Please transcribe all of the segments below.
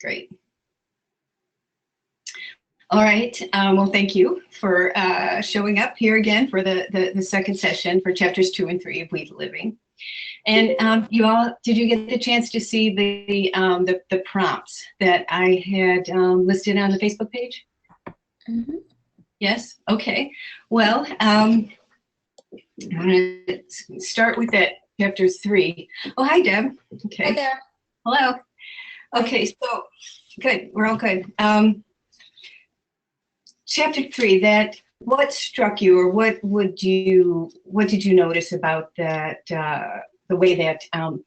Great. All right. Well, thank you for showing up here again for the second session for chapters 2 and 3 of We the Living. And you all, did you get the chance to see the prompts that I had listed on the Facebook page? Mm-hmm. Yes. Okay. Well, I'm going to start with that chapter 3. Oh, hi, Deb. Okay. Hi there. Hello. Okay. So good. We're all good. Chapter 3. What struck you, or what did you notice about that? The way that Ayn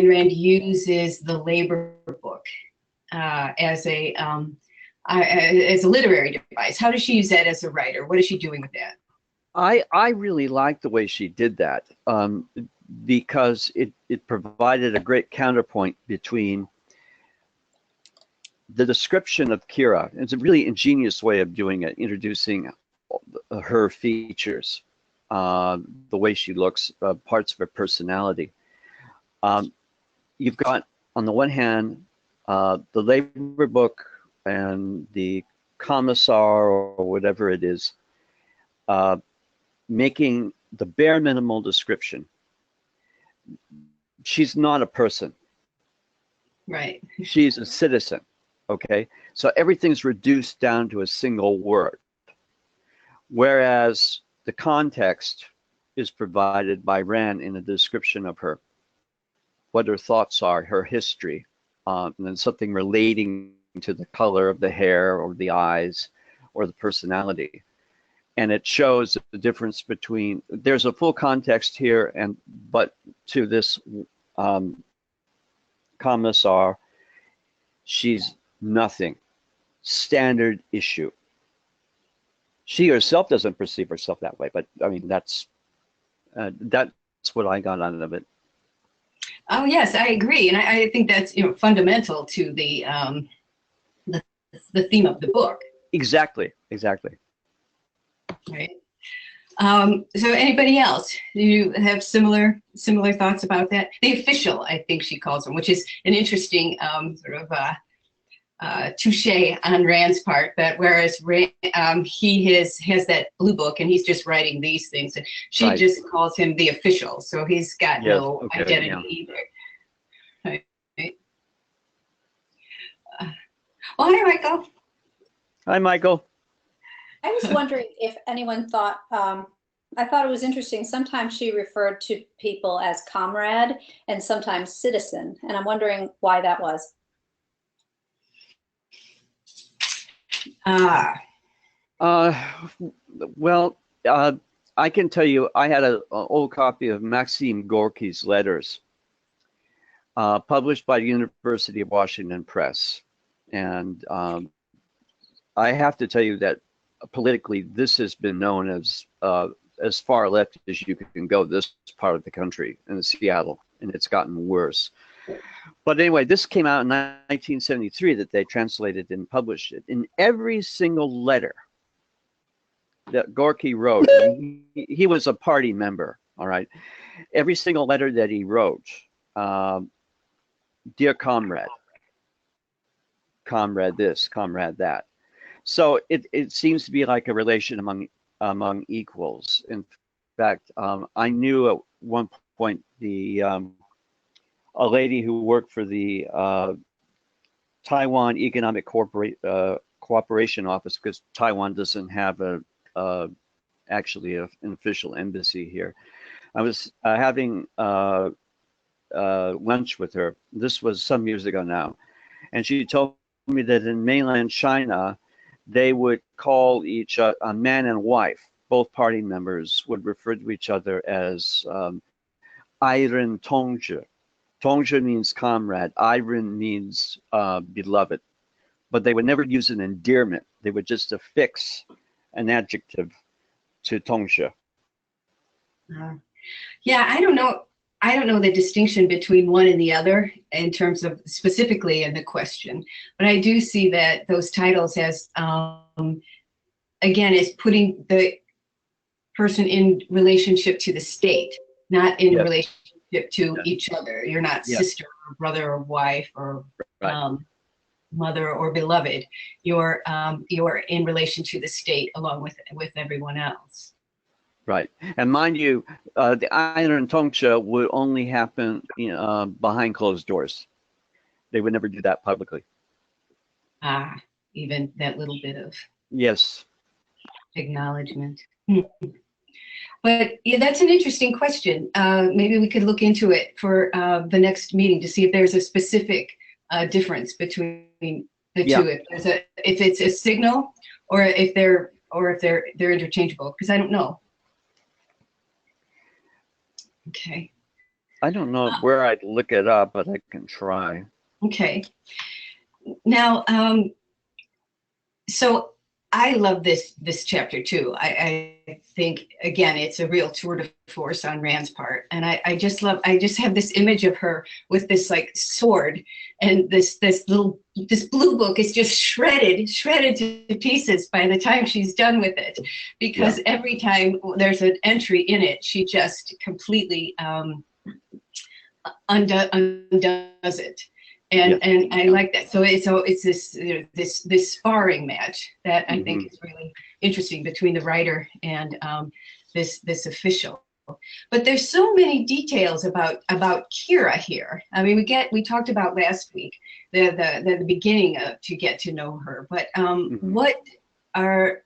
Rand uses the labor book as a literary device. How does she use that as a writer? What is she doing with that? I really like the way she did that because it provided a great counterpoint between the description of Kira. It's a really ingenious way of doing it, introducing her features, the way she looks, parts of her personality. You've got, on the one hand, the labor book and the commissar, or whatever it is, making the bare minimal description. She's not a person. Right. She's a citizen. Okay, so everything's reduced down to a single word, whereas the context is provided by Rand in a description of her, what her thoughts are, her history, and then something relating to the color of the hair or the eyes or the personality. And it shows the difference between, there's a full context here, but to this commissar, she's nothing. Standard issue. She herself doesn't perceive herself that way, but I mean, that's what I got out of it. Oh yes, I agree, and I think that's fundamental to the theme of the book. Exactly. Right. So anybody else? Do you have similar thoughts about that? The official, I think she calls him, which is an interesting sort of touche on Rand's part. That whereas he has that blue book and he's just writing these things, and she just calls him the official. So he's got no identity either. Right. Well, hi, Michael. Hi, Michael. I was wondering if anyone thought, I thought it was interesting, sometimes she referred to people as comrade and sometimes citizen, and I'm wondering why that was. Well, I can tell you, I had an old copy of Maxim Gorky's letters published by the University of Washington Press. And I have to tell you that politically, this has been known as far left as you can go, this part of the country, in Seattle, and it's gotten worse. But anyway, this came out in 1973 that they translated and published it. In every single letter that Gorky wrote, he was a party member, all right? Every single letter that he wrote, dear comrade, comrade this, comrade that. So it seems to be like a relation among equals. In fact, I knew at one point a lady who worked for the Taiwan Economic Cooperation Office, because Taiwan doesn't have actually an official embassy here. I was having lunch with her. This was some years ago now, and she told me that in mainland China, they would call each a man and wife. Both party members would refer to each other as Iron Tongzhi. Tongzhi means comrade. Iron means beloved. But they would never use an endearment. They would just affix an adjective to Tongzhi. Yeah, I don't know the distinction between one and the other in terms of specifically in the question, but I do see that those titles as, again, is putting the person in relationship to the state, not in relationship to each other. You're not sister or brother or wife or, mother or beloved. You're in relation to the state along with everyone else. Right. And mind you, the Iron Tongcha would only happen behind closed doors. They would never do that publicly. Even that little bit of Yes. acknowledgement. But yeah, that's an interesting question. Maybe we could look into it for the next meeting to see if there's a specific difference between the two. If it's a signal, or if they're interchangeable, because I don't know. Okay. I don't know where I'd look it up, but I can try. Okay. Now, so I love this chapter too. I think, again, it's a real tour de force on Rand's part, and I just have this image of her with this like sword, and this blue book is just shredded to pieces by the time she's done with it, because every time there's an entry in it, she just completely undoes it. And I like that. So it's this sparring match that I think is really interesting between the writer and this official. But there's so many details about Kira here. I mean, we talked about last week the beginning to get to know her. But what are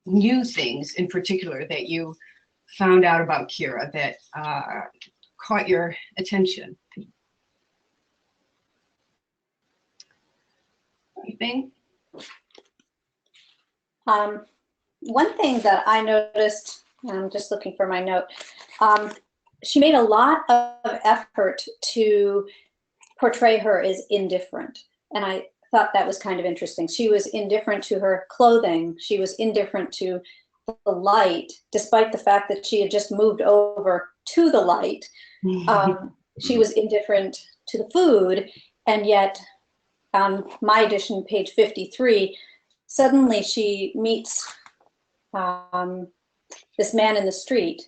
new things in particular that you found out about Kira that caught your attention? Anything? One thing that I noticed, I'm just looking for my note, she made a lot of effort to portray her as indifferent. And I thought that was kind of interesting. She was indifferent to her clothing. She was indifferent to the light, despite the fact that she had just moved over to the light. She was indifferent to the food, and yet on my edition, page 53, suddenly she meets this man in the street.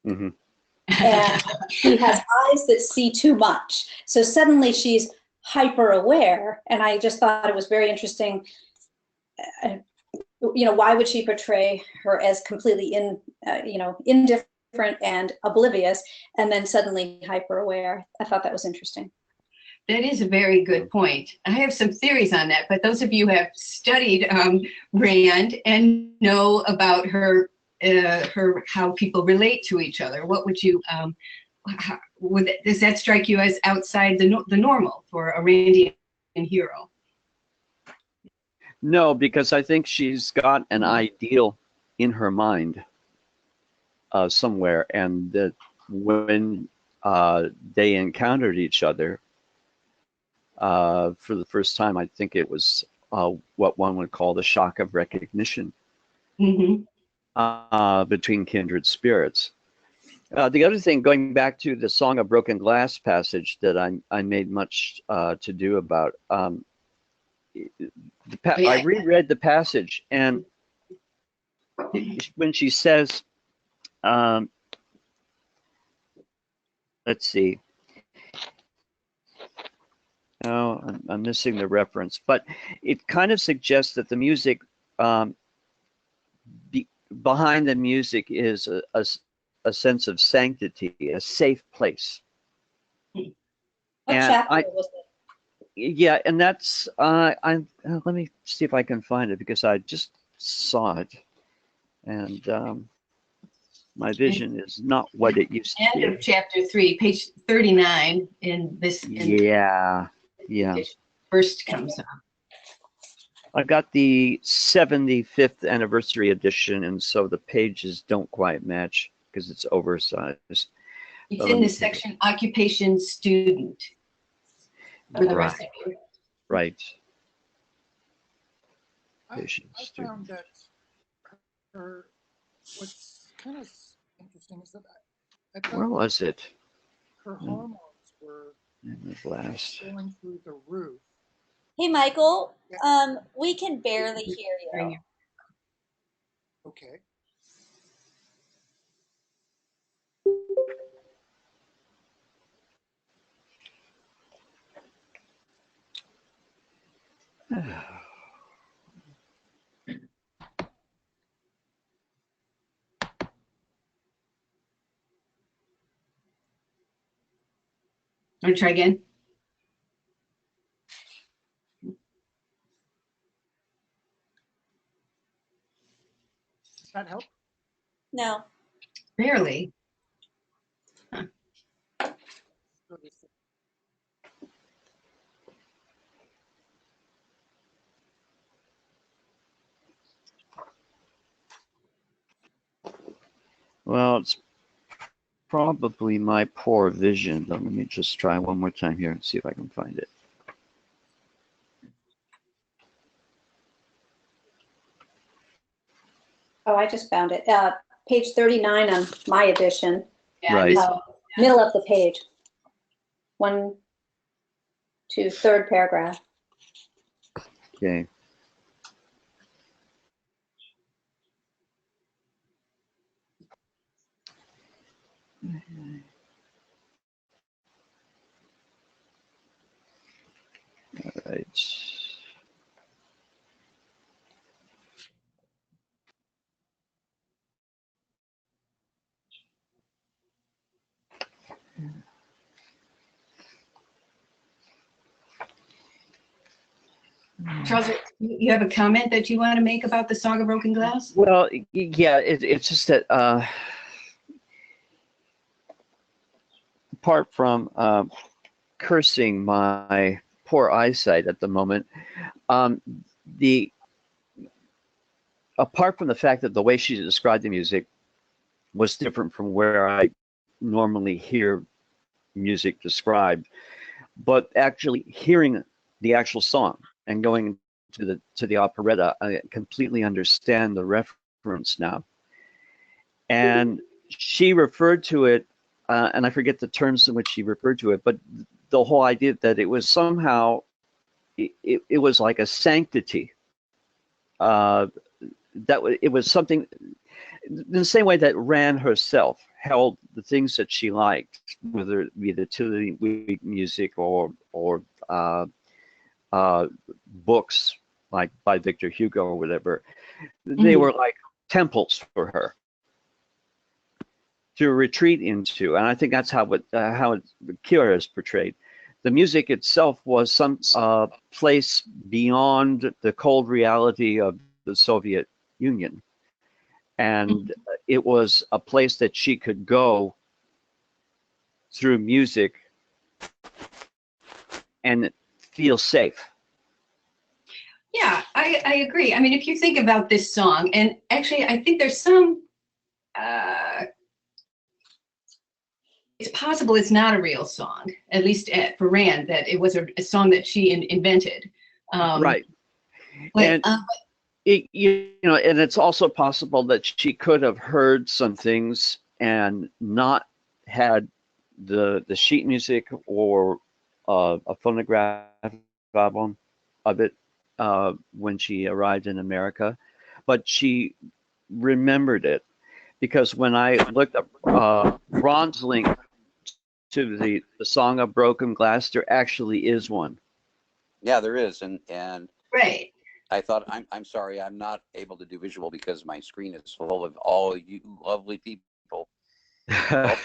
And he has eyes that see too much. So suddenly she's hyper aware. And I just thought it was very interesting. Why would she portray her as completely indifferent and oblivious, and then suddenly hyper aware? I thought that was interesting. That is a very good point. I have some theories on that, but those of you who have studied Rand and know about her how people relate to each other, what would you does that strike you as outside the normal for a Randian hero? No, because I think she's got an ideal in her mind somewhere, and that when they encountered each other for the first time, I think it was what one would call the shock of recognition between kindred spirits. The other thing, going back to the Song of Broken Glass passage that I made much to do about, I reread the passage, and when she says, let's see, oh, I'm missing the reference, but it kind of suggests that the music, behind the music is a sense of sanctity, a safe place. What chapter was it? Yeah, and that's let me see if I can find it, because I just saw it, and my vision is not what it used to be. End of chapter 3, page 39 in this. Yeah. First comes up. I got the 75th anniversary edition, and so the pages don't quite match because it's oversized. It's in the section occupation student. Right. I found that what's kind of interesting is that I thought where was it? Her hormones were going through the roof. Hey, Michael, we can barely hear you. Okay. Want to try again? Does that help? No. Barely. Well, it's probably my poor vision. But let me just try one more time here and see if I can find it. Oh, I just found it. Page 39 on my edition. Yeah, Right. this one. Middle of the page. 1, 2, third paragraph. Okay. All right. Charles, you have a comment that you want to make about the Song of Broken Glass? Well, yeah, it's just that apart from cursing my poor eyesight at the moment, the apart from the fact that the way she described the music was different from where I normally hear music described, but actually hearing the actual song and going to the operetta, I completely understand the reference now. And she referred to it, and I forget the terms in which she referred to it, but the whole idea that it was somehow, it was like a sanctity. It was something, in the same way that Rand herself held the things that she liked, whether it be the Tiddlywink music or books like by Victor Hugo or whatever, they were like temples for her to retreat into, and I think that's how Kira is portrayed. The music itself was some place beyond the cold reality of the Soviet Union, and it was a place that she could go through music and feel safe. Yeah, I agree. I mean, if you think about this song, and actually, I think there's some. It's possible it's not a real song, at least for Rand, that it was a song that she invented. Right. But, And and it's also possible that she could have heard some things and not had the sheet music or a phonograph album of it when she arrived in America, but she remembered it, because when I looked up Ron's link to the Song of Broken Glass, there actually is one. Yeah, there is, and right. I thought I'm sorry, I'm not able to do visual because my screen is full of all you lovely people. But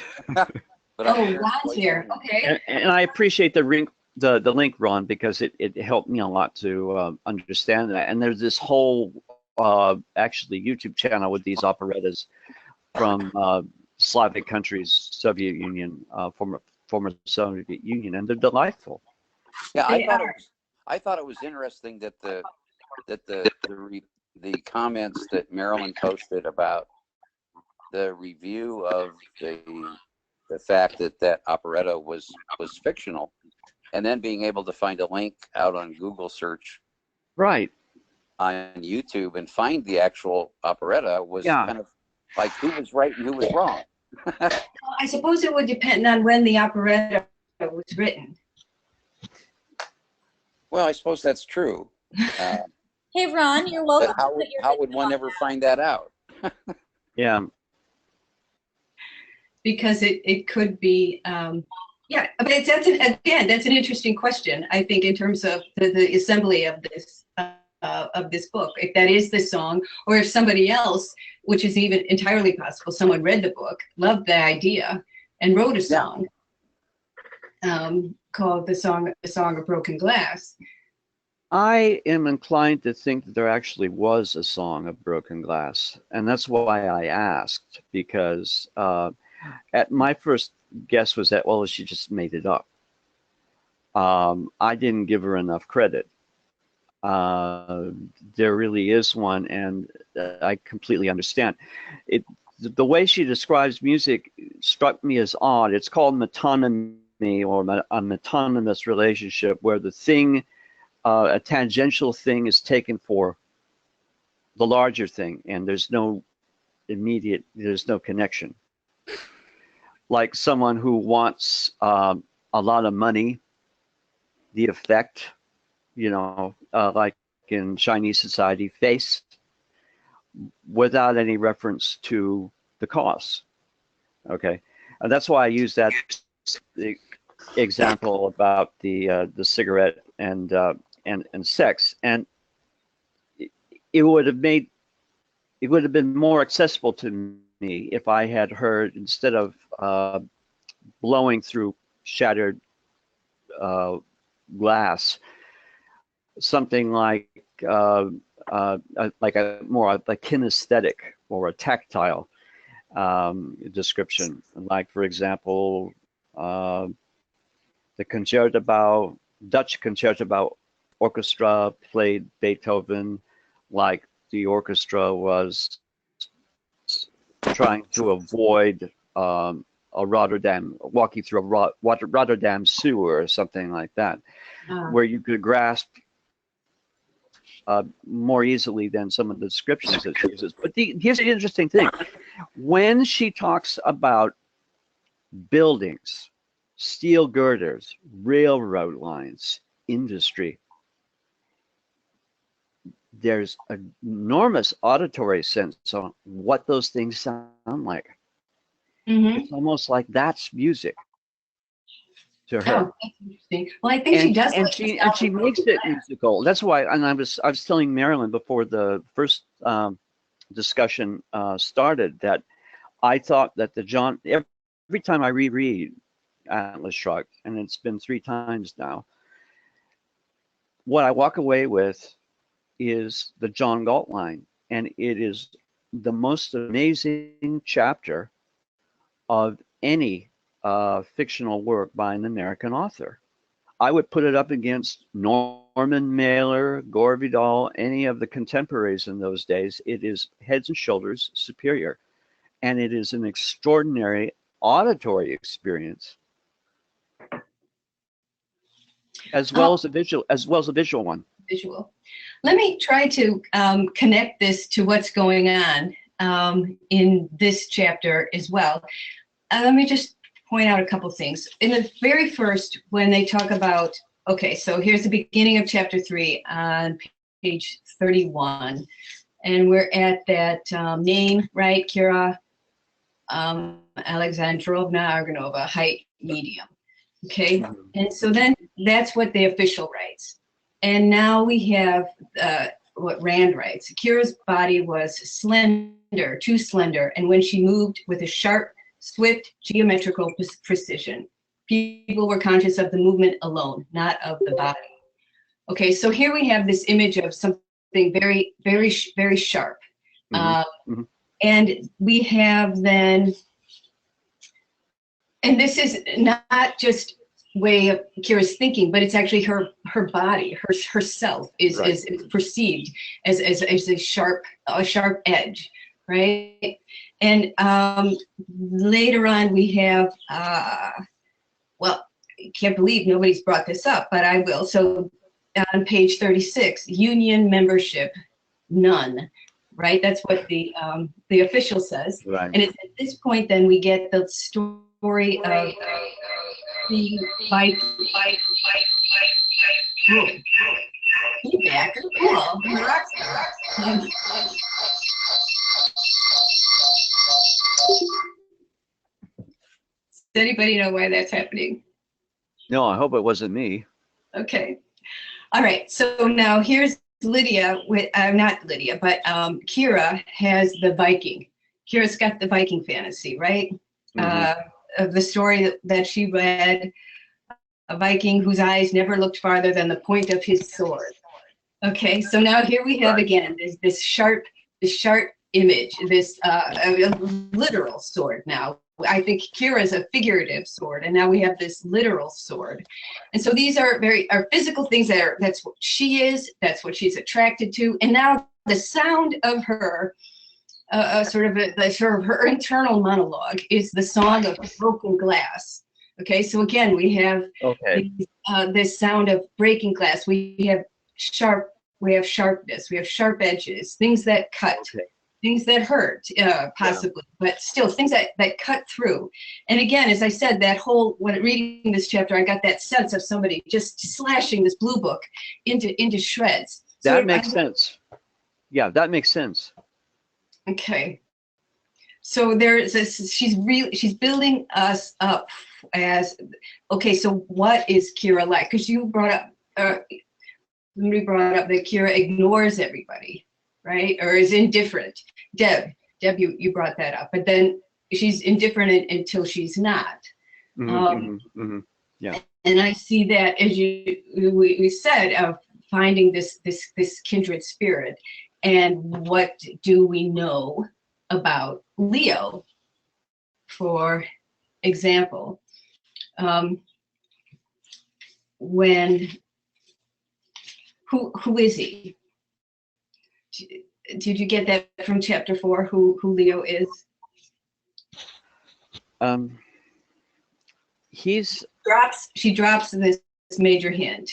Ron's here. Okay. And I appreciate the link, Ron, because it helped me a lot to understand that. And there's this whole actually YouTube channel with these operettas from Slavic countries, Soviet Union, former Soviet Union, and they're delightful. Yeah, I thought it was interesting that the comments that Marilyn posted about the review of the fact that operetta was fictional, and then being able to find a link out on Google search, right, on YouTube, and find the actual operetta was kind of like who was right and who was wrong. I suppose it would depend on when the operetta was written. Well, I suppose that's true. Hey, Ron, you're welcome. How would one ever find that out? Yeah. Because it could be Yeah, but that's an interesting question. I think in terms of the assembly of this book, if that is the song, or if somebody else, which is even entirely possible, someone read the book, loved the idea, and wrote a song called the song of Broken Glass. I am inclined to think that there actually was a song of Broken Glass, and that's why I asked, because at my first guess was that, well, she just made it up. I didn't give her enough credit. There really is one, and I completely understand it. The way she describes music struck me as odd. It's called metonymy, or a metonymous relationship, where the thing, a tangential thing, is taken for the larger thing, and there's no connection. Like someone who wants a lot of money, the effect, like in Chinese society, face, without any reference to the cost. Okay, and that's why I use that example about the cigarette and sex, and it would have been more accessible to me if I had heard, instead of blowing through shattered glass, something like a more like kinesthetic or a tactile description. Like, for example, the Dutch Concertgebouw Orchestra played Beethoven like the orchestra was trying to avoid walking through a Rotterdam sewer or something like that, where you could grasp more easily than some of the descriptions that she uses. But here's the interesting thing. When she talks about buildings, steel girders, railroad lines, industry, there's an enormous auditory sense on what those things sound like. Mm-hmm. It's almost like that's music to her. Oh, that's interesting. Well, I think she does. And she makes it musical. That's why, and I was telling Marilyn before the first discussion started, that I thought that every time I reread Atlas Shrugged, and it's been 3 times now, what I walk away with is the John Galt line, and it is the most amazing chapter of any fictional work by an American author. I would put it up against Norman Mailer, Gore Vidal, any of the contemporaries in those days. It is heads and shoulders superior, and it is an extraordinary auditory experience, as well as a visual one. Visual. Let me try to connect this to what's going on in this chapter as well. Let me just point out a couple things. In the very first, when they talk about, okay, so here's the beginning of chapter 3 on page 31, and we're at that name, right? Kira Alexandrovna Argonova, height medium. Okay, and so then that's what the official writes. And now we have what Rand writes. Kira's body was slender, too slender, and when she moved with a sharp, swift, geometrical precision, people were conscious of the movement alone, not of the body. Okay, so here we have this image of something very, very, very sharp. Mm-hmm. And we have then, and this is not just way of Kira's thinking, but it's actually her body, herself is perceived as a sharp edge, right? And later on we have, well, I can't believe nobody's brought this up, but I will. So on page 36, union membership, none, right? That's what the official says. Right. And it's at this point then we get the story of the fight. Feedback. Cool. Does anybody know why that's happening? No, I hope it wasn't me. Okay. All right. So now here's Lydia with, not Lydia, but Kira has the Viking. Kira's got the Viking fantasy, right? Of the story that she read, a Viking whose eyes never looked farther than the point of his sword. Okay, so now here we have again this sharp image, this literal sword now. I think Kira is a figurative sword, and now we have this literal sword. And so these are physical things that's what she is, that's what she's attracted to. And now the sound of her, sort of her internal monologue is the song of broken glass. Okay, so again, we have this sound of breaking glass. We have sharpness, we have sharp edges, things that cut, things that hurt, possibly, but still things that cut through. And again, as I said, when reading this chapter, I got that sense of somebody just slashing this blue book into shreds. That makes sense. Yeah, that makes sense. Okay. So there's this, she's building us up as, okay, so what is Kira like? Because you brought up, somebody brought up that Kira ignores everybody, right? Or is indifferent. Deb, you brought that up. But then she's indifferent until she's not. Yeah. And I see that as we said, of finding this kindred spirit. And what do we know about Leo? For example, who is he? Did you get that from chapter 4? Who Leo is? She drops this major hint.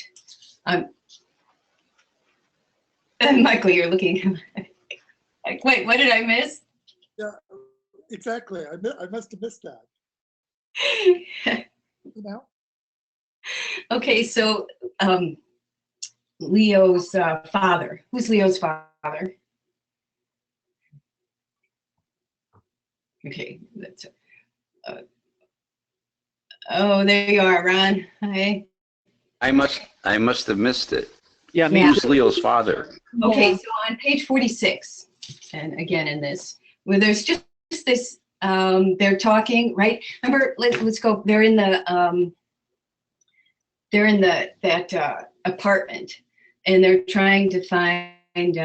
Michael, you're looking like, wait, what did I miss? Yeah, exactly. I must have missed that. You know? Okay, so Leo's father. Who's Leo's father? Okay, that's. Oh, there you are, Ron. Hi. I must have missed it. Yeah, me Who's Leo's father? Okay, so on page 46, and again in this, where there's just this, they're talking, right? Remember, let's go. They're in the that apartment, and they're trying to find.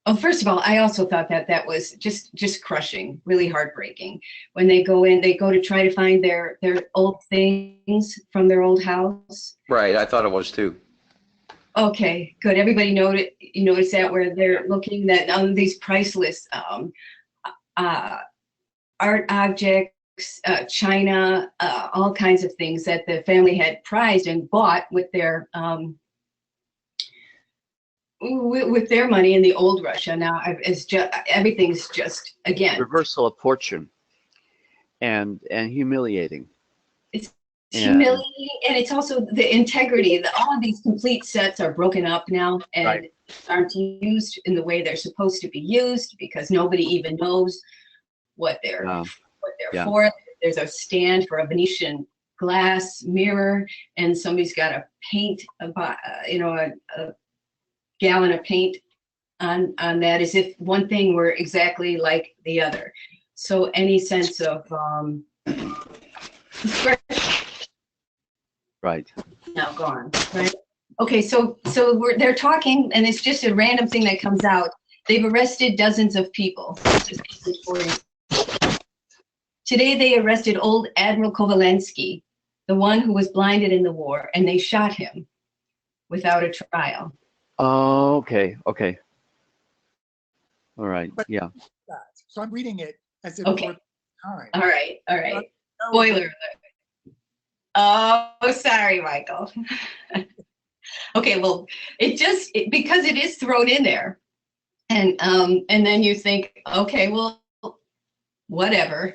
Oh, first of all, I also thought that was just crushing, really heartbreaking. When they go in, they go to try to find their old things from their old house. Right, I thought it was too. Okay, good. Everybody noticed that, where they're looking at these priceless art objects, china, all kinds of things that the family had prized and bought with their money in the old Russia. Now everything's just, again, reversal of fortune, and humiliating. It's humiliating, and it's also the integrity. All of these complete sets are broken up now and aren't used in the way they're supposed to be used, because nobody even knows what they're for. There's a stand for a Venetian glass mirror, and somebody's got to paint a gallon of paint on that, as if one thing were exactly like the other. So any sense of right now gone, right? Okay, so they're talking, and it's just a random thing that comes out. They've arrested dozens of people. Today they arrested old Admiral Kovalensky, the one who was blinded in the war, and they shot him without a trial. Oh, okay. All right. But yeah. So I'm reading it as if Okay. it were time. All right. Spoiler alert. Oh, sorry, Michael. Okay, well, because it is thrown in there, and then you think, okay, well, whatever.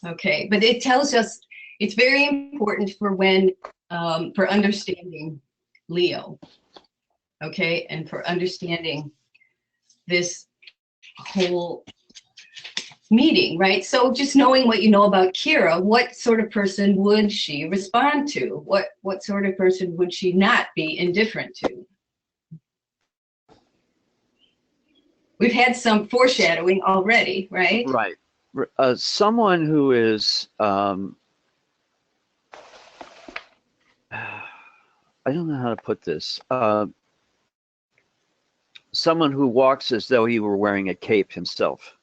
Okay, but it tells us, it's very important for understanding Leo. Okay, and for understanding this whole meeting, right? So just knowing what you know about Kira, what sort of person would she respond to? What sort of person would she not be indifferent to? We've had some foreshadowing already, right? Right. Someone who is, I don't know how to put this. Someone who walks as though he were wearing a cape himself.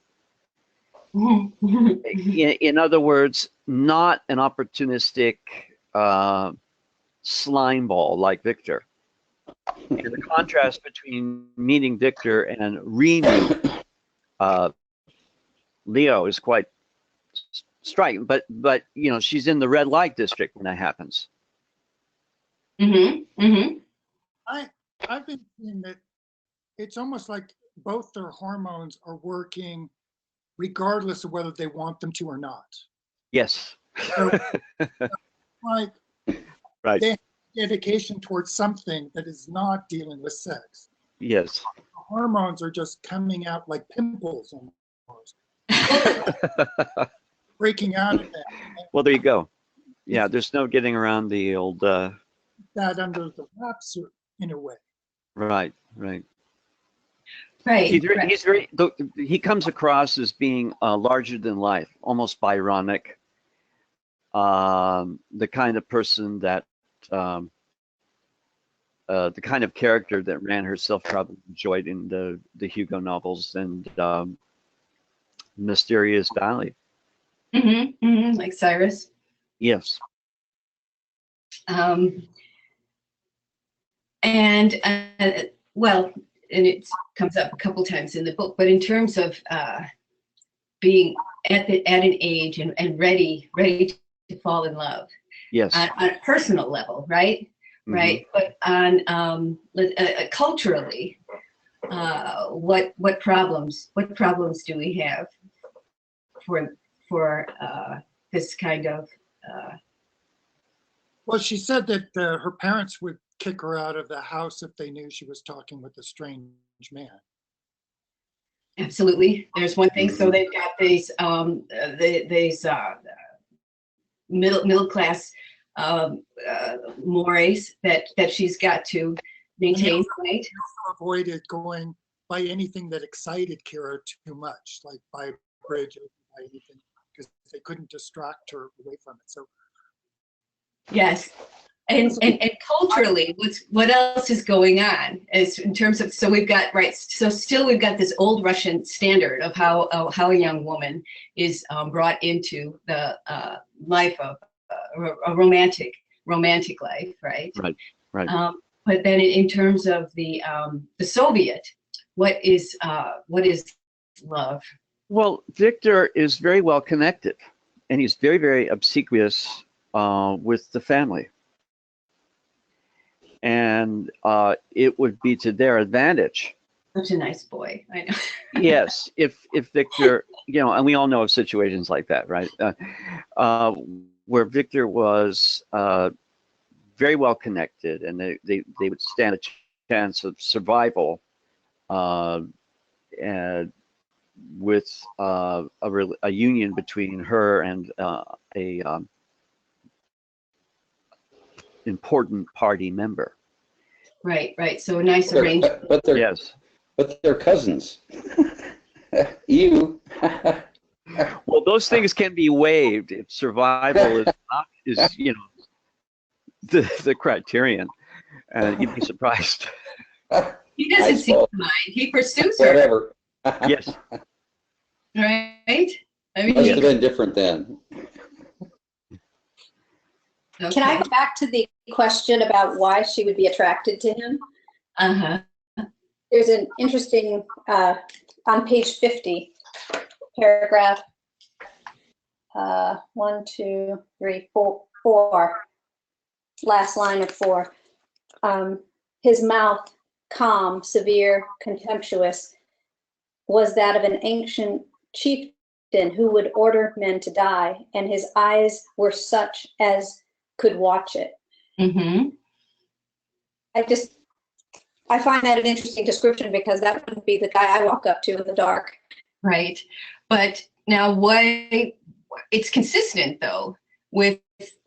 In other words, not an opportunistic slime ball like Victor. And the contrast between meeting Victor and re-meeting Leo is quite striking. But you know, she's in the red light district when that happens. Mm-hmm. Mm-hmm. I've been seeing that it's almost like both their hormones are working regardless of whether they want them to or not. Yes. So, like, Right. they have dedication towards something that is not dealing with sex. Yes. The hormones are just coming out like pimples almost. Breaking out of that. Well, there you go. Yeah, there's no getting around the old. That under the wraps in a way. Right. Right. Right. He's very. He comes across as being larger than life, almost Byronic. The kind of person that, the kind of character that Rand herself probably enjoyed in the Hugo novels and Mysterious Valley. Mm-hmm. Mm-hmm. Like Cyrus. Yes. And well, and it comes up a couple times in the book, but in terms of being at an age and ready to fall in love, Yes. on a personal level, right? Mm-hmm. Right. But on culturally, what problems do we have for this kind of? Well, she said that her parents would kick her out of the house if they knew she was talking with a strange man. Absolutely. There's one thing. So they've got these middle class mores that she's got to maintain, right? She also avoided going by anything that excited Kira too much, like by bridge or by anything, because they couldn't distract her away from it. So yes. And culturally, what else is going on is in terms of, so we've got, right, so still we've got this old Russian standard of how a young woman is brought into the life of a romantic life, right? Right. But then in terms of the Soviet, what is love? Well, Victor is very well connected, and he's very, very obsequious with the family. And it would be to their advantage. Such a nice boy, I know. Yes, if Victor, you know, and we all know of situations like that, right? Where Victor was very well connected, and they would stand a chance of survival, and with a union between her and a important party member. Right. So a nice arrangement. But they're Yes. But they're cousins. You. Well, those things can be waived if survival is you know the criterion. You'd be surprised. He doesn't seem to mind. He pursues her. Whatever. Yes. Right. I mean, Must have been different then. okay. Can I go back to the question about why she would be attracted to him? Uh-huh. There's an interesting, on page 50, paragraph 1, 2, 3, 4, last line of 4. His mouth, calm, severe, contemptuous, was that of an ancient chieftain who would order men to die, and his eyes were such as could watch it. Mm-hmm. I find that an interesting description because that wouldn't be the guy I walk up to in the dark. Right. But now it's consistent though with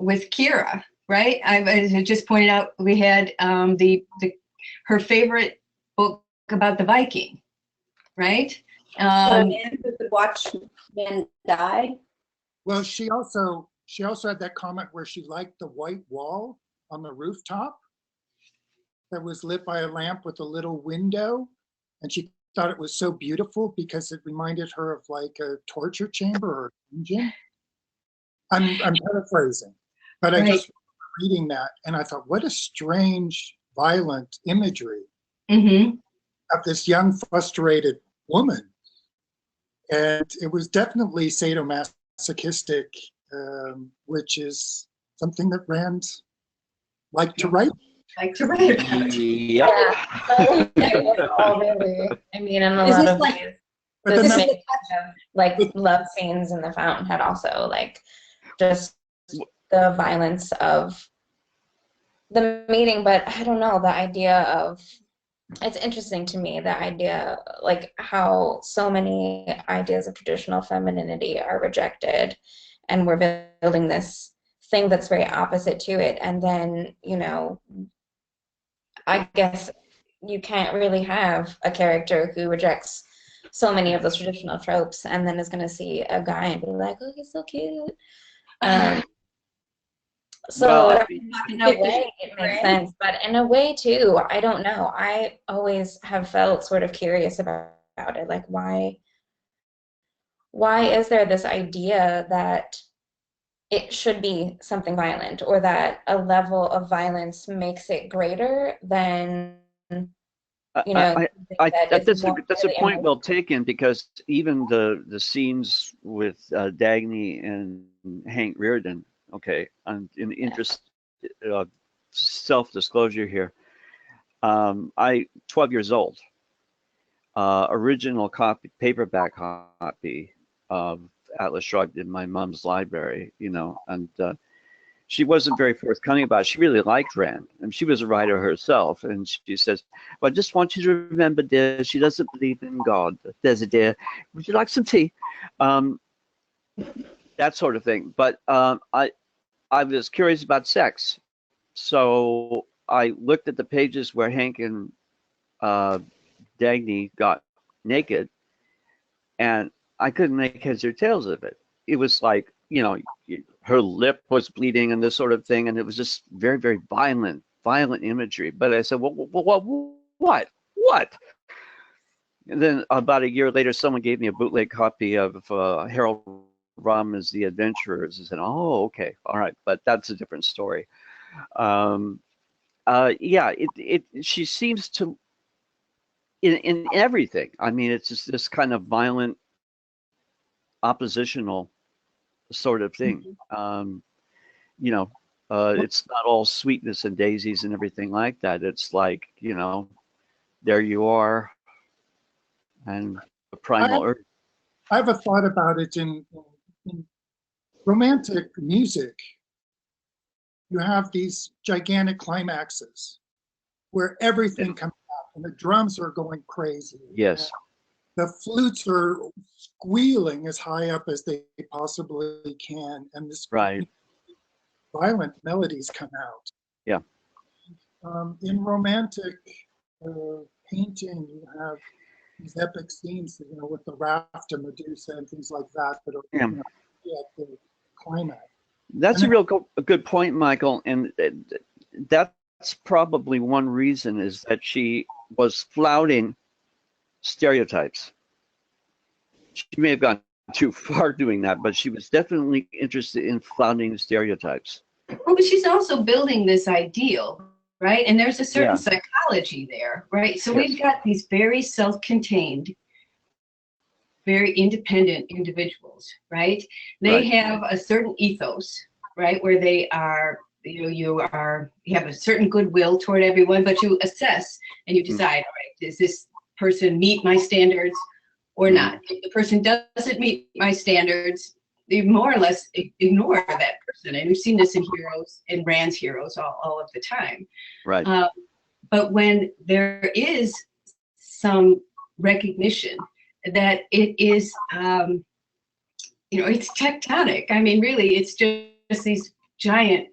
Kira, right? I just pointed out we had her favorite book about the Viking, right? A man who could watch men die. Well, she also had that comment where she liked the white wall on the rooftop that was lit by a lamp with a little window, and she thought it was so beautiful because it reminded her of like a torture chamber or a dungeon. I'm paraphrasing, but I just remember reading that and I thought, what a strange, violent imagery of this young, frustrated woman. And it was definitely sadomasochistic, which is something that Rand liked to write. Yep. Yeah, all really. I mean, in a Is lot this of like- ways, But this then makes me think of, like love scenes in the Fountainhead also, like just the violence of the meeting. But I don't know, the idea of, it's interesting to me, the idea, like how so many ideas of traditional femininity are rejected, and we're building this thing that's very opposite to it. And then, you know, I guess you can't really have a character who rejects so many of those traditional tropes and then is going to see a guy and be like, oh, he's so cute. So Well, in in a way it makes sense, but in a way too, I don't know. I always have felt sort of curious about it. Like, why is there this idea that it should be something violent, or that a level of violence makes it greater than, you know, that's a point well taken, because even the scenes with Dagny and Hank Reardon, okay, in the interest of self-disclosure here, 12 years old, original copy, paperback copy of Atlas Shrugged in my mom's library, you know, and she wasn't very forthcoming about it. She really liked Rand, and she was a writer herself. And she says, well, I just want you to remember, dear, she doesn't believe in God. There's a dear, would you like some tea? That sort of thing. But I was curious about sex. So I looked at the pages where Hank and Dagny got naked, and I couldn't make heads or tails of it. It was like, you know, her lip was bleeding and this sort of thing, and it was just very, very violent imagery. But I said, well, what? And then about a year later, someone gave me a bootleg copy of Harold Ramis' The Adventurers. I said, oh, okay, all right, but that's a different story. Yeah, she seems to, in everything. I mean, it's just this kind of violent, oppositional sort of thing. You know, it's not all sweetness and daisies and everything like that. It's like, you know, there you are, and the primal urge. I have a thought about it in romantic music. You have these gigantic climaxes where everything comes out and the drums are going crazy. Yes. The flutes are squealing as high up as they possibly can, and this violent melodies come out. Yeah. In romantic painting, you have these epic scenes, you know, with the raft and Medusa and things like that, that are, you know, at the climax. That's a real good point, Michael, and that's probably one reason, is that she was flouting stereotypes. She may have gone too far doing that, but she was definitely interested in flouting stereotypes. Well, but she's also building this ideal, right? And there's a certain psychology there, right? So we've got these very self-contained, very independent individuals, right? They have a certain ethos, right? Where they are, you know, you have a certain goodwill toward everyone, but you assess and you decide, all right, does this person meet my standards or not? If the person doesn't meet my standards, they more or less ignore that person. And we've seen this in Heroes, in Rand's Heroes all of the time. Right. But when there is some recognition that it is it's tectonic. I mean, really, it's just these giant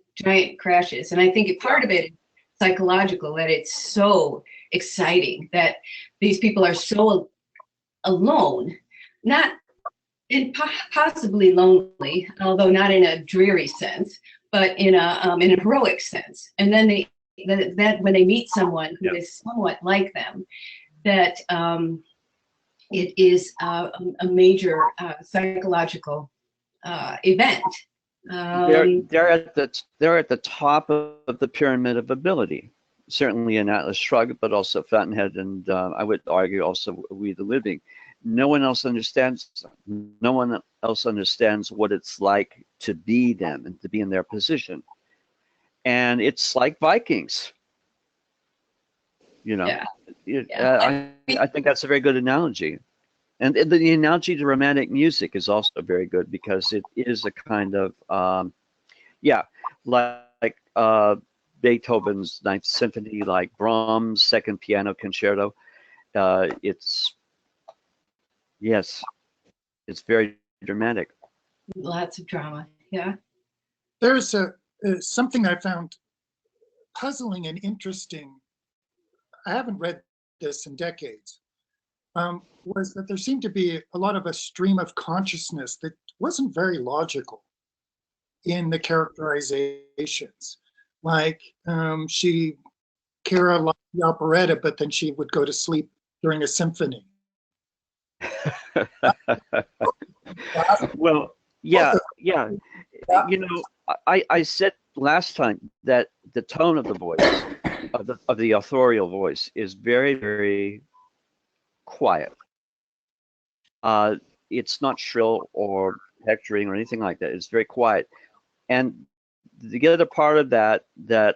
crashes. And I think part of it is psychological, that it's so exciting that these people are so alone, not and possibly lonely, although not in a dreary sense, but in a heroic sense. And then that when they meet someone who is somewhat like them, that it is a major psychological event. They're at the top of the pyramid of ability. Certainly in Atlas Shrugged, but also Fountainhead, and I would argue also We the Living. No one else understands them. No one else understands what it's like to be them and to be in their position. And it's like Vikings. I think that's a very good analogy. And the analogy to romantic music is also very good, because it is a kind of, like Beethoven's Ninth Symphony, like Brahms' Second Piano Concerto. It's very dramatic. Lots of drama, yeah. There's something I found puzzling and interesting. I haven't read this in decades. Was that there seemed to be a lot of a stream of consciousness that wasn't very logical in the characterizations. Like Kira liked the operetta, but then she would go to sleep during a symphony. Well, yeah. I said last time that the tone of the voice, of the authorial voice, is very, very quiet. It's not shrill or hectoring or anything like that. It's very quiet. And the other part of that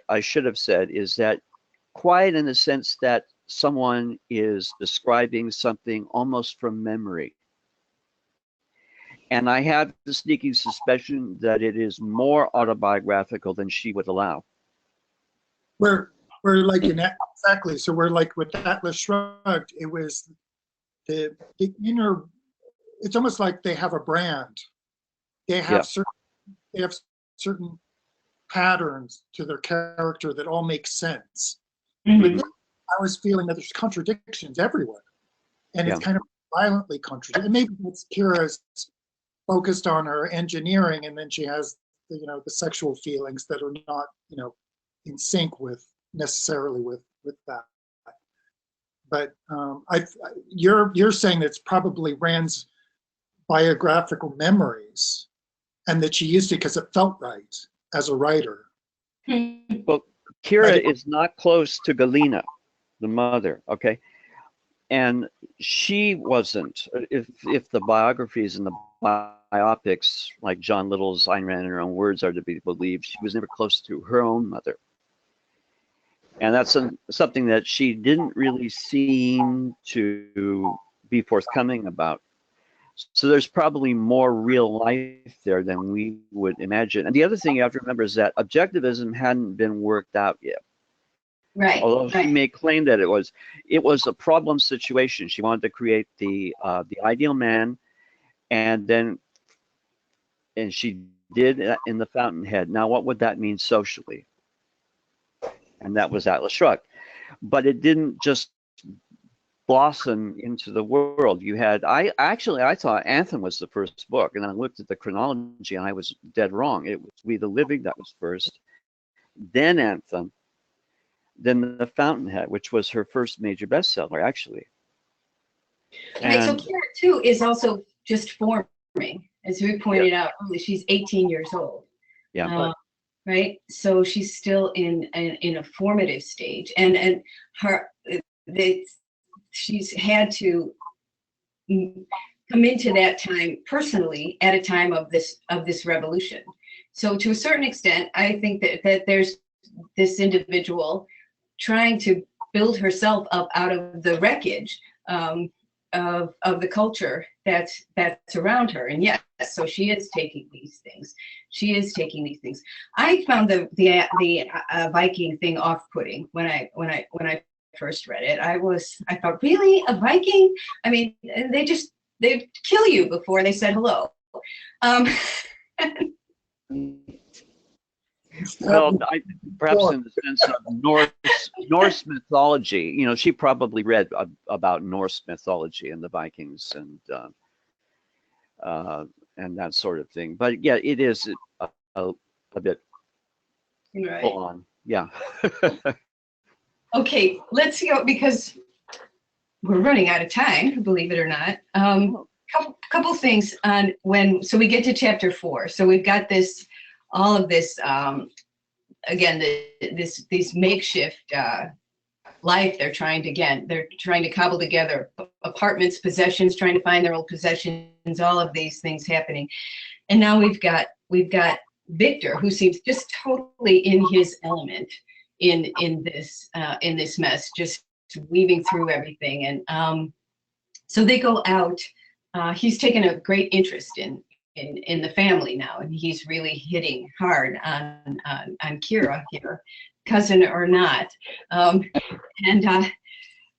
I should have said is that quiet in the sense that someone is describing something almost from memory. And I have the sneaking suspicion that it is more autobiographical than she would allow. We're like in that, exactly. So we're like with Atlas Shrugged, it was the inner. It's almost like they have a brand. They have certain patterns to their character that all make sense. Mm-hmm. But I was feeling that there's contradictions everywhere, and it's kind of violently contradictory. And maybe it's Kira's focused on her engineering, and then she has the sexual feelings that are not in sync with necessarily with that. But you're saying that it's probably Rand's biographical memories, and that she used it because it felt right as a writer. Well, Kira is not close to Galena, the mother, okay? And she wasn't, if the biographies and the biopics, like John Little's Ayn Rand in Her Own Words, are to be believed, she was never close to her own mother. And that's something that she didn't really seem to be forthcoming about. So there's probably more real life there than we would imagine. And the other thing you have to remember is that objectivism hadn't been worked out yet. Right. Although she may claim that it was a problem situation. She wanted to create the ideal man, and she did in the Fountainhead. Now, what would that mean socially? And that was Atlas Shrugged. But it didn't just blossom into the world. You had, I thought Anthem was the first book, and then I looked at the chronology and I was dead wrong. It was We the Living that was first, then Anthem, then The Fountainhead, which was her first major bestseller, actually. Right, so Kira too is also just forming, as we pointed out earlier. She's 18 years old. Yeah. Right, so she's still in a formative stage, and she's had to come into that time personally at a time of this revolution. So to a certain extent, I think that there's this individual trying to build herself up out of the wreckage of the culture that's around her. And yes, so she is taking these things. I found the Viking thing off-putting when I first read it. I thought, really, a Viking? I mean, they kill you before they said hello. Um, Well, perhaps in the sense of Norse mythology, you know, she probably read about Norse mythology and the Vikings and that sort of thing. But yeah, it is a bit right. full on. Yeah. Okay, let's go because we're running out of time, believe it or not. Couple things on so we get to chapter 4. So we've got all of this, again, these makeshift life they're trying to cobble together, apartments, possessions, trying to find their old possessions, all of these things happening. And now we've got Victor, who seems just totally in his element in this mess, just weaving through everything. And so they go out. He's taken a great interest in the family now, and he's really hitting hard on Kira here, cousin or not.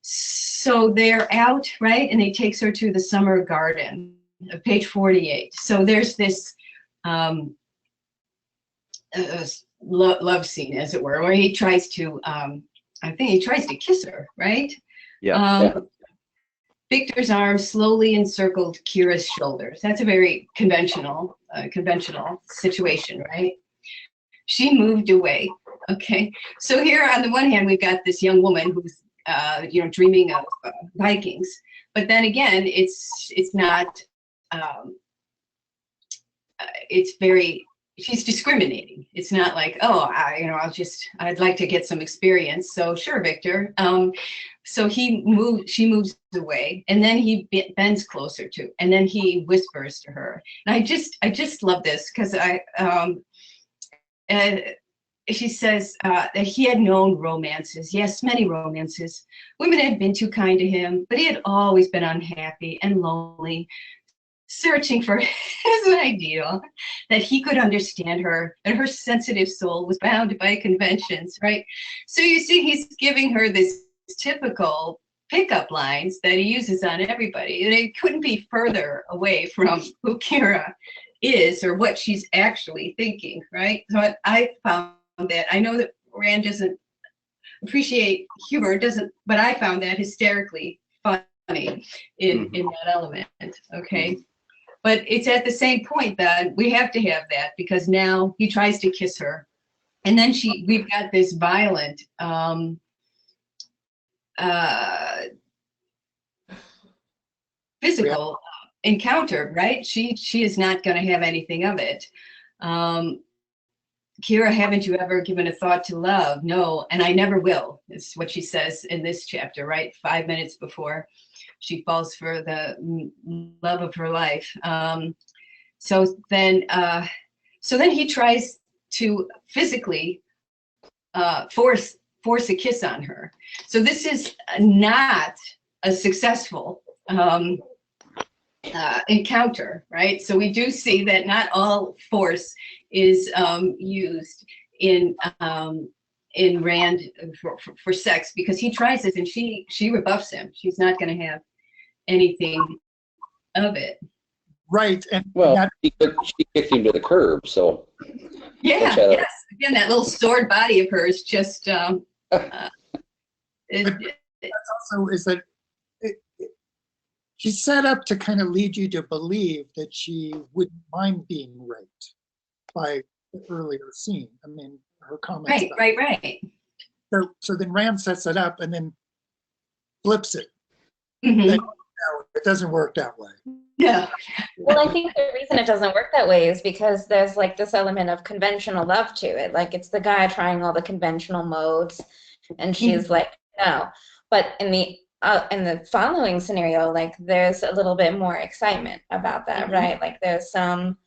So they're out, right? And he takes her to the summer garden, page 48. So there's this love scene, as it were, where he tries to, I think he tries to kiss her, right? Yeah. Victor's arms slowly encircled Kira's shoulders. That's a very conventional situation, right? She moved away. Okay, so here on the one hand, we've got this young woman who's, dreaming of Vikings, but then again, it's not. She's discriminating. It's not like, oh, I'd like to get some experience. So sure, Victor. So she moves away, and then he bends closer to, and then he whispers to her. And I just love this because she says that he had known romances, yes, many romances. Women had been too kind to him, but he had always been unhappy and lonely, searching for his ideal, that he could understand her, and her sensitive soul was bound by conventions, right? So you see, he's giving her this typical pickup lines that he uses on everybody. They couldn't be further away from who Kira is or what she's actually thinking, right? So I found that, I know that Rand doesn't appreciate humor, but I found that hysterically funny in that element, okay? But it's at the same point that we have to have that, because now he tries to kiss her, and then we've got this violent physical encounter, right? She is not going to have anything of it. Kira, haven't you ever given a thought to love? No, and I never will, is what she says in this chapter, right? 5 minutes before she falls for the love of her life. So then he tries to physically force a kiss on her. So this is not a successful encounter, right? So we do see that not all force is used in Rand for sex, because he tries this and she rebuffs him. She's not going to have anything of it. Right. And well, she kicked him to the curb, so. Yeah, yes. Again, that little stored body of hers just. That's also is that she's set up to kind of lead you to believe that she wouldn't mind being raped by the earlier scene. I mean, her comments. Right. So then Rand sets it up and then flips it. Mm-hmm. Then, no, it doesn't work that way. No. Well, I think the reason it doesn't work that way is because there's like this element of conventional love to it. Like it's the guy trying all the conventional modes, and she's like, no. But in the following scenario, like there's a little bit more excitement about that, right? Like there's some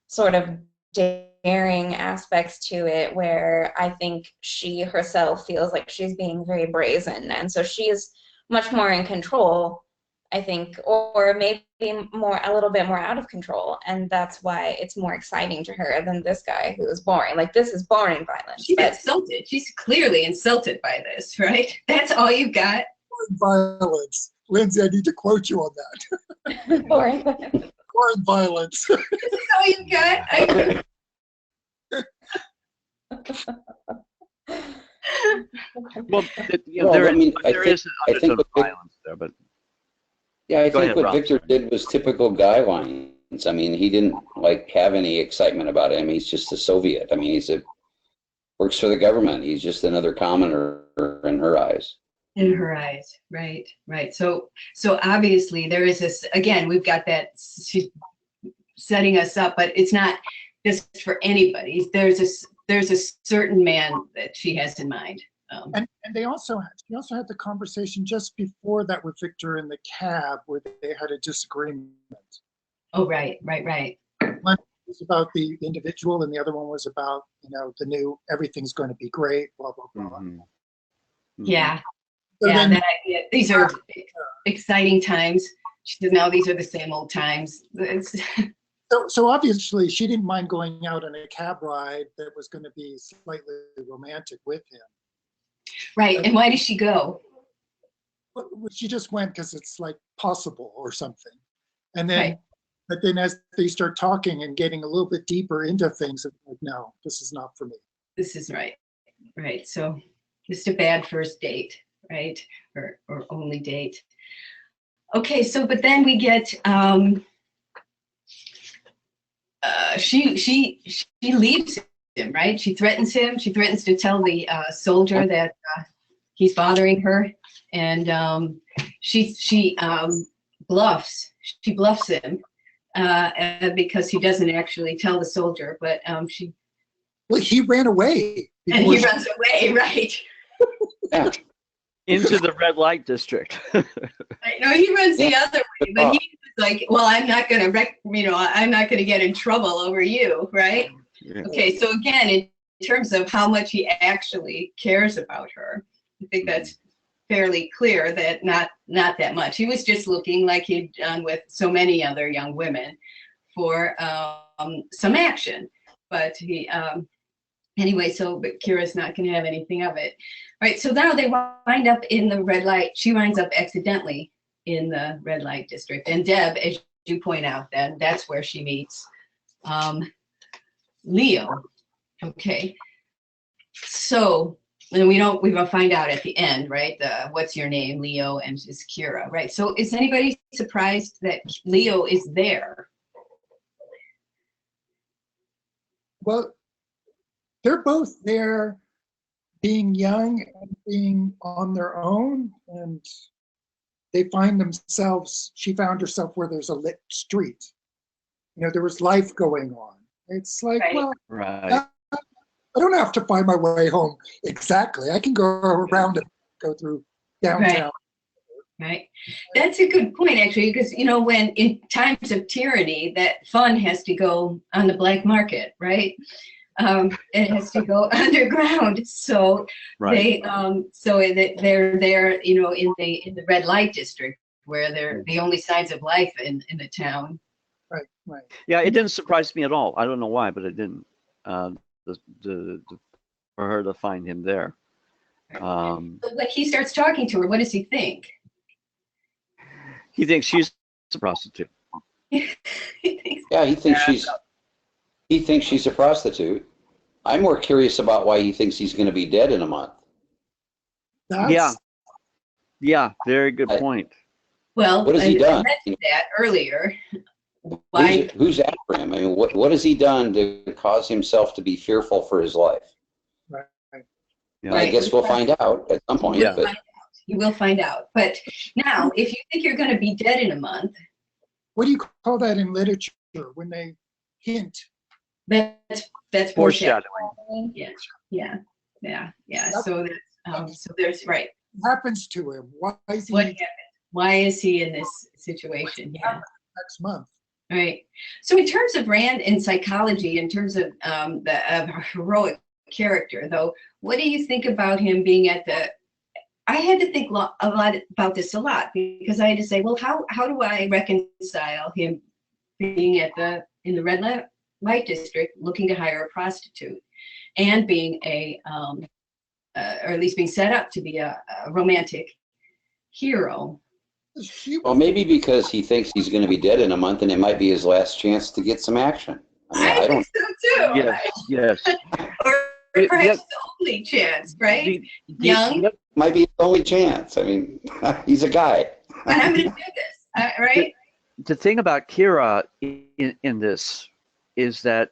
sort of daring aspects to it where I think she herself feels like she's being very brazen, and so she's much more in control, I think, or maybe a little bit more out of control, and that's why it's more exciting to her than this guy who is boring. Like this is boring violence. She's insulted. She's clearly insulted by this, right? That's all you got. Violence. Lindsay, I need to quote you on that. Boring violence. Boring violence. all you got? Well, Well, there, I mean, I there think- is an I think undertone of what Vic- violence there, but Yeah, I Go think ahead, what Rob. Victor did was typical guy lines. I mean, he didn't like have any excitement about him. He's just a Soviet. I mean, works for the government. He's just another commoner in her eyes. In her eyes, right, right. So obviously there is this, again, we've got that, she's setting us up, but it's not just for anybody. There's a certain man that she has in mind. And she also had the conversation just before that with Victor in the cab where they had a disagreement. Oh, right, right, right. One was about the individual and the other one was about, the new, everything's going to be great, blah, blah, blah. Mhm. Mhm. Yeah, So yeah, then- that idea. These are exciting times. She says, no, these are the same old times. So obviously she didn't mind going out on a cab ride that was going to be slightly romantic with him. Right, and why did she go? But she just went because it's like possible or something. And then, Right. but then as they start talking and getting a little bit deeper into things, it's like, no, this is not for me. This is right, right. So just a bad first date, right? Or only date. Okay, so but then we get she leaves him, right? She threatens him. She threatens to tell the soldier that he's bothering her, and she bluffs. She bluffs him because he doesn't actually tell the soldier, but she. Well, he ran away. And before he she- runs away, right? Yeah. Into the red light district. I know he runs the other way, but he's like, well, I'm not gonna I'm not gonna get in trouble over you, right? Yeah. Okay, so again, in terms of how much he actually cares about her, I think that's fairly clear that not that much. He was just looking like he'd done with so many other young women for some action, but he anyway. So, but Kira's not going to have anything of it, right? So now they wind up in the red light. She winds up accidentally in the red light district, and Deb, as you point out, then that's where she meets Leo. Okay, so and we will find out at the end, right? The what's your name, Leo, and is Kira, right? So is anybody surprised that Leo is there? Well, they're both there being young and being on their own, and they find themselves, she found herself where there's a lit street. There was life going on. It's like, Right. well, Right. I don't have to find my way home exactly. I can go around and go through downtown. Right. That's a good point, actually, because, when in times of tyranny, that fun has to go on the black market, right? It has to go underground. So Right. they're there, in the red light district where they're the only signs of life in the town. Right, right. Yeah, it didn't surprise me at all. I don't know why, but it didn't. For her to find him there. But when he starts talking to her, what does he think? He thinks she's a prostitute. He thinks, Yeah, he thinks she's a prostitute. I'm more curious about why he thinks he's going to be dead in a month. That's, Yeah, very good I- point. well, What has he I done? mentioned that earlier. Why? Who's after him? I mean, what has he done to cause himself to be fearful for his life? Yeah. I guess we'll find out at some point. Yeah. But You will find out. But now, if you think you're going to be dead in a month, what do you call that in literature when they hint? that's Foreshadowing. Yeah. So there's right. What happens to him? Why is he What happened? Why is he in this situation? Yeah. next month? Right. So in terms of Rand and psychology, in terms of the heroic character, though, what do you think about him being at the? I had to think a lot about this a lot because I had to say, well, how do I reconcile him being in the red light district, looking to hire a prostitute, and being or at least being set up to be a romantic hero? She Well, was, maybe because he thinks he's going to be dead in a month, and it might be his last chance to get some action. I mean, I think don't. so too. Yes, yes. Or The- perhaps the- the only chance, right? the- Young. Might be his only chance. I mean, he's a guy. And I'm going to do this, right? the thing about Kira in this is that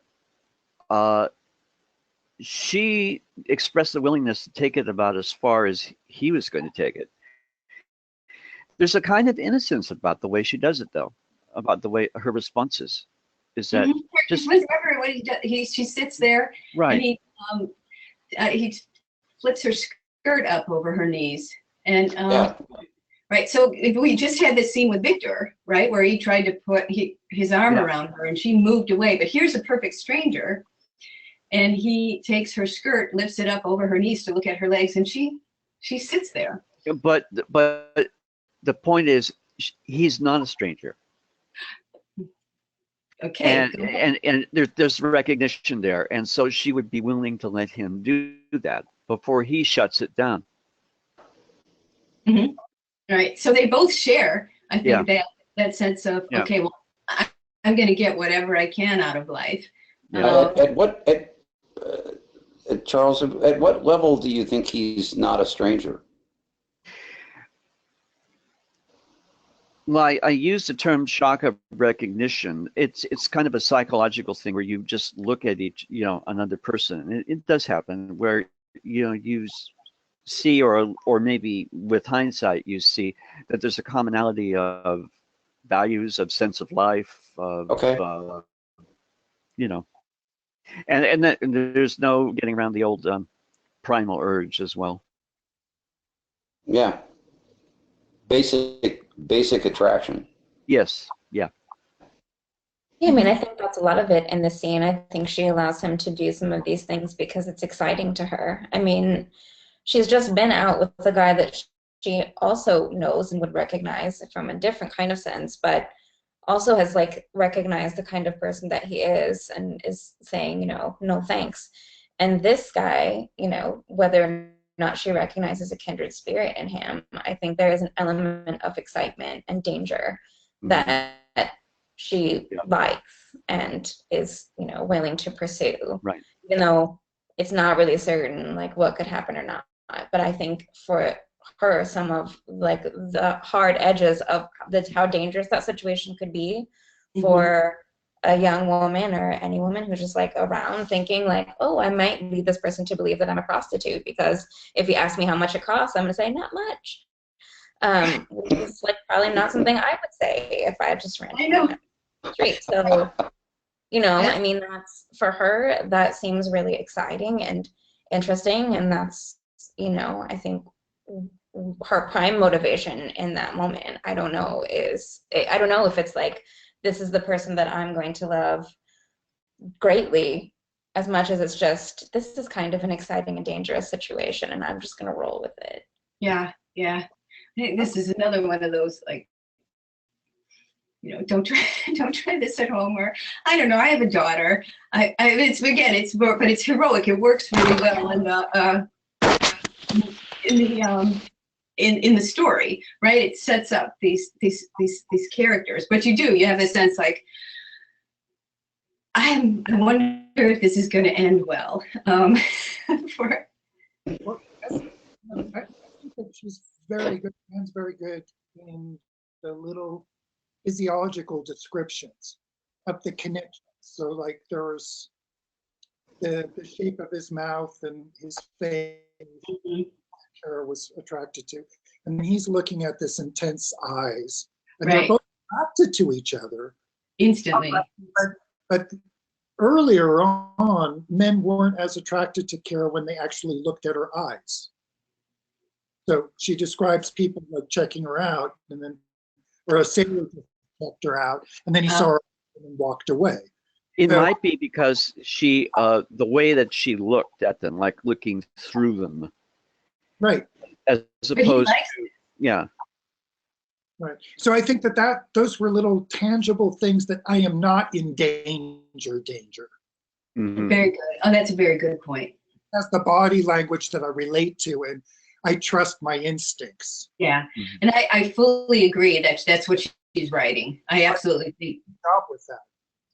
she expressed the willingness to take it about as far as he was going to take it. There's a kind of innocence about the way she does it, though, about the way her responses is that Just just whenever what he does, she sits there and right. he flips her skirt up over her knees, and Yeah. right. So if we just had this scene with Victor, right, where he tried to put his arm Yeah. around her and she moved away, but here's a perfect stranger, and he takes her skirt, lifts it up over her knees to look at her legs, and she sits there. But the point is, he's not a stranger. Okay. And there's recognition there, and so she would be willing to let him do that before he shuts it down. All right. So they both share, I think, Yeah. that sense of, Yeah. okay, well, I'm going to get whatever I can out of life. Yeah. Charles, at what level do you think he's not a stranger? Well, I use the term shock of recognition. It's kind of a psychological thing where you just look at another person. It does happen where you see, or maybe with hindsight you see that there's a commonality of values, of sense of life, of Okay. and there's no getting around the old primal urge as well. Yeah. Basic attraction. Yes. Yeah. Yeah, I mean, I think that's a lot of it in the scene. I think she allows him to do some of these things because it's exciting to her. I mean, she's just been out with a guy that she also knows and would recognize from a different kind of sense, but also has recognized the kind of person that he is and is saying, no thanks. And this guy, whether or not she recognizes a kindred spirit in him, I think there is an element of excitement and danger that she likes and is, willing to pursue. Right. Even though it's not really certain what could happen or not. But I think for her, some of the hard edges of how dangerous that situation could be for a young woman or any woman who's just around thinking oh, I might lead this person to believe that I'm a prostitute, because if you ask me how much it costs, I'm going to say not much. Which is probably not something I would say if I just ran down the street. So, I mean, that's, for her, that seems really exciting and interesting, and that's, I think her prime motivation in that moment. I don't know if it's this is the person that I'm going to love greatly, as much as it's just, this is kind of an exciting and dangerous situation, and I'm just going to roll with it. Yeah. I think this is another one of those don't try this at home, or I don't know. I have a daughter. It's heroic. It works really well in the story, right? It sets up these characters, but you have a sense I wonder if this is going to end well. Well, I think that she's very good. Anne's very good in the little physiological descriptions of the connections. So there's the shape of his mouth and his face. Kara was attracted to, and he's looking at this intense eyes, and they're both attracted to each other instantly. But earlier on, men weren't as attracted to Kara when they actually looked at her eyes. So she describes people checking her out, and then, or a sailor just checked her out, and then he saw her and walked away. It might be because she, the way that she looked at them, looking through them. Right. As opposed to, yeah. Right. So I think that those were little tangible things that I am not in danger. Very good. Oh, that's a very good point. That's the body language that I relate to, and I trust my instincts. Yeah, Mhm. and I fully agree that that's what she's writing. I absolutely think, Stop with that.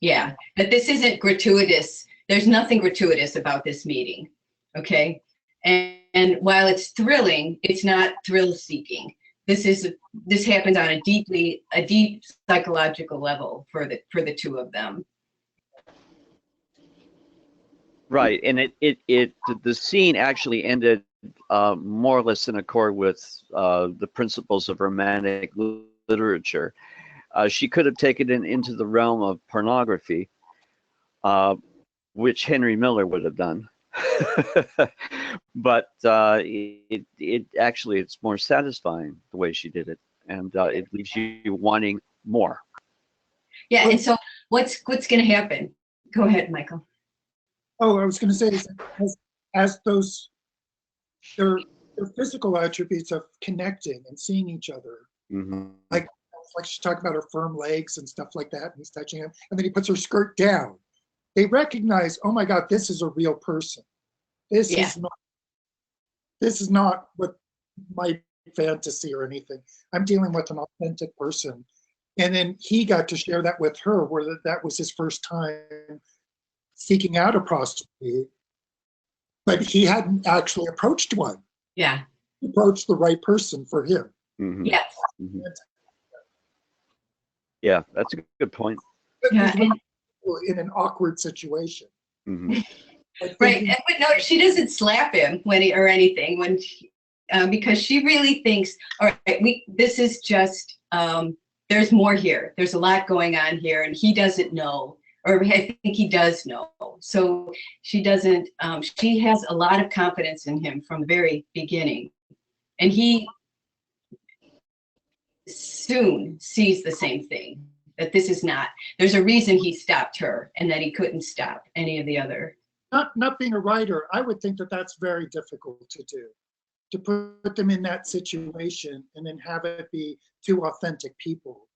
yeah, but this isn't gratuitous. There's nothing gratuitous about this meeting, okay? And while it's thrilling, it's not thrill-seeking. This happens on a deep psychological level for the two of them. Right, and the scene actually ended more or less in accord with the principles of romantic literature. She could have taken it into the realm of pornography, which Henry Miller would have done. But it actually, it's more satisfying the way she did it, and it leaves you wanting more. Yeah, and so what's going to happen? Go ahead, Michael. Oh, I was going to say, is as those, their physical attributes of connecting and seeing each other, Mm-hmm. like she talked about her firm legs and stuff like that, and he's touching him, and then he puts her skirt down. They recognize, oh my God, this is a real person. This Yeah. is not what my fantasy or anything. I'm dealing with an authentic person. And then he got to share that with her, where that was his first time seeking out a prostitute, but he hadn't actually approached one. Yeah. He approached the right person for him. Mm-hmm. Yes. Mm-hmm. Yeah, that's a good point. Yeah, He's in an awkward situation. Mm-hmm. Right, and but no, she doesn't slap him or anything because she really thinks, all right, this is just there's more here. There's a lot going on here, and he doesn't know, or I think he does know. So she doesn't. She has a lot of confidence in him from the very beginning, and he soon sees the same thing. That this is not. There's a reason he stopped her, and that he couldn't stop any of the other. Not being a writer, I would think that that's very difficult to do, to put them in that situation and then have it be two authentic people.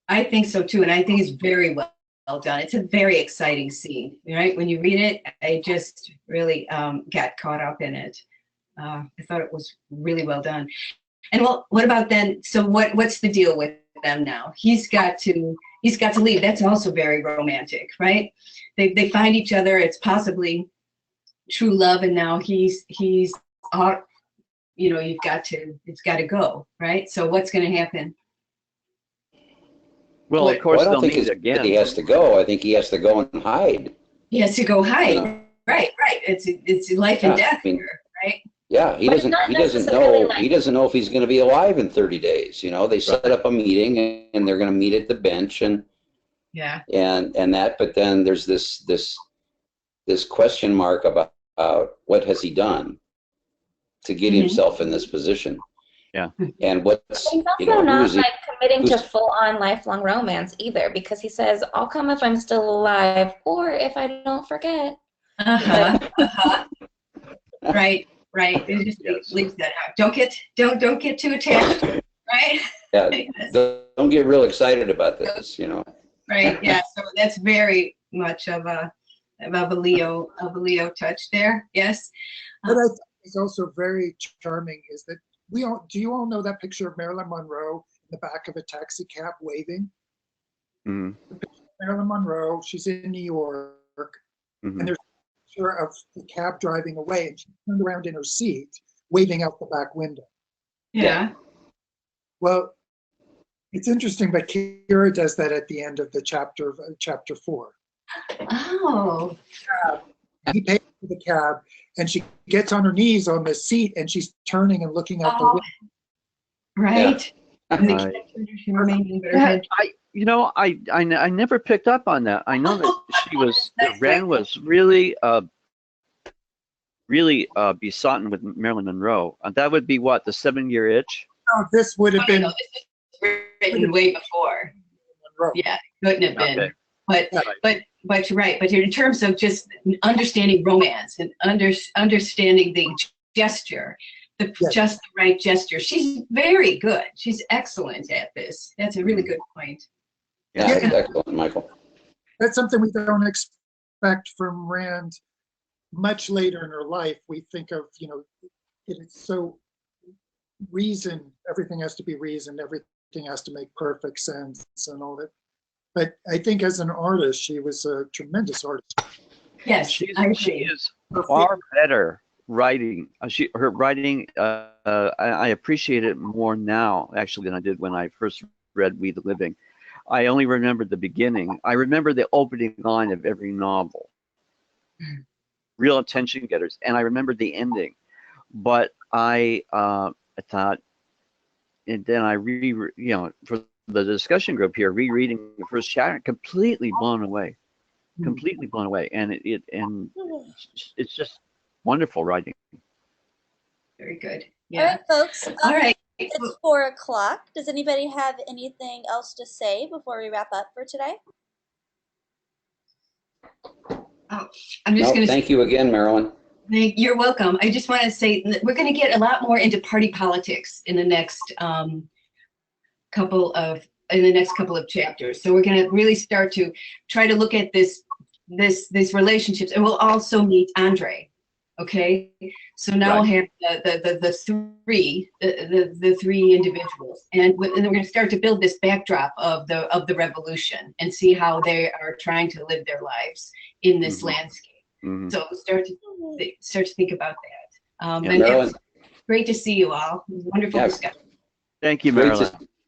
I think so too, and I think it's very well done. It's a very exciting scene, right? When you read it, I just really got caught up in it. I thought it was really well done. And well, what about then? So what's the deal with them now? He's got to leave. That's also very romantic, right? They find each other. It's possibly true love, and now he's out. You know, it's got to go, right? So what's going to happen? Well, of course, Well, I don't they'll think meet again. he has to go. I think he has to go and hide. He has to go hide. Yeah. Right. It's life and Yeah, death I mean, here, right? Yeah, he But doesn't not he doesn't necessarily know like- he doesn't know if he's going to be alive in 30 days. You know, they set Right. up a meeting and they're going to meet at the bench and Yeah. that. But then there's this question mark about what has he done to get Mhm. himself in this position. Yeah. And what's He's you also know who not is he? like committing to who's- full-on lifelong romance either, because he says, "I'll come if I'm still alive, or if I don't forget." Right. It just Yes. leaves that out. Don't get too attached, right? Yeah, Yes. don't get real excited about this. You know. Right. Yeah. So that's very much of a Leo touch there. Yes. What I think is also very charming is that do you all know that picture of Marilyn Monroe in the back of a taxi cab waving? Mhm. Marilyn Monroe, she's in New York, Mhm. and there's a picture of the cab driving away, and she turned around in her seat, waving out the back window. Yeah. Well, it's interesting, but Kira does that at the end of the chapter 4. Oh. He pays for the cab, and she gets on her knees on the seat, and she's turning and looking out the Oh. window. Right. And the Right. character, she remained in her Yeah, head. I never picked up on that. I know that she was That's Rand great. was really besotten with Marilyn Monroe. That would be what, the 7-year itch? Oh, this would have Oh, been no, this was written way before. Monroe. Yeah, couldn't have been. Okay. But you're right. But in terms of just understanding romance and understanding the gesture, Yes. just the right gesture, she's very good. She's excellent at this. That's a really good point. Yeah, Yeah. that's excellent, Michael. That's something we don't expect from Rand much later in her life. We think of, it is so reason, everything has to be reasoned, everything has to make perfect sense and all that. But I think as an artist, she was a tremendous artist. Yes, She agree. is far better writing. Her writing, I appreciate it more now, actually, than I did when I first read We the Living. I only remember the beginning. I remember the opening line of every novel. Real attention getters. And I remember the ending. But I thought, and then for the discussion group here, rereading the first chapter, completely blown away. Completely blown away. And it's just wonderful writing. Very good. All Yeah. right, folks. All right. It's 4 o'clock. Does anybody have anything else to say before we wrap up for today? I'm just No, going to thank you again, Marilyn. You're welcome. I just want to say that we're going to get a lot more into party politics in the next couple of chapters. So we're going to really start to try to look at these relationships, and we'll also meet Andre. Okay, so now we'll have the three individuals, and then we're going to start to build this backdrop of the revolution and see how they are trying to live their lives in this landscape. Mhm. So start to think about that. Yeah, and Marilyn. it's great to see you all. Wonderful Yeah. discussion. Thank you, Great Marilyn. to,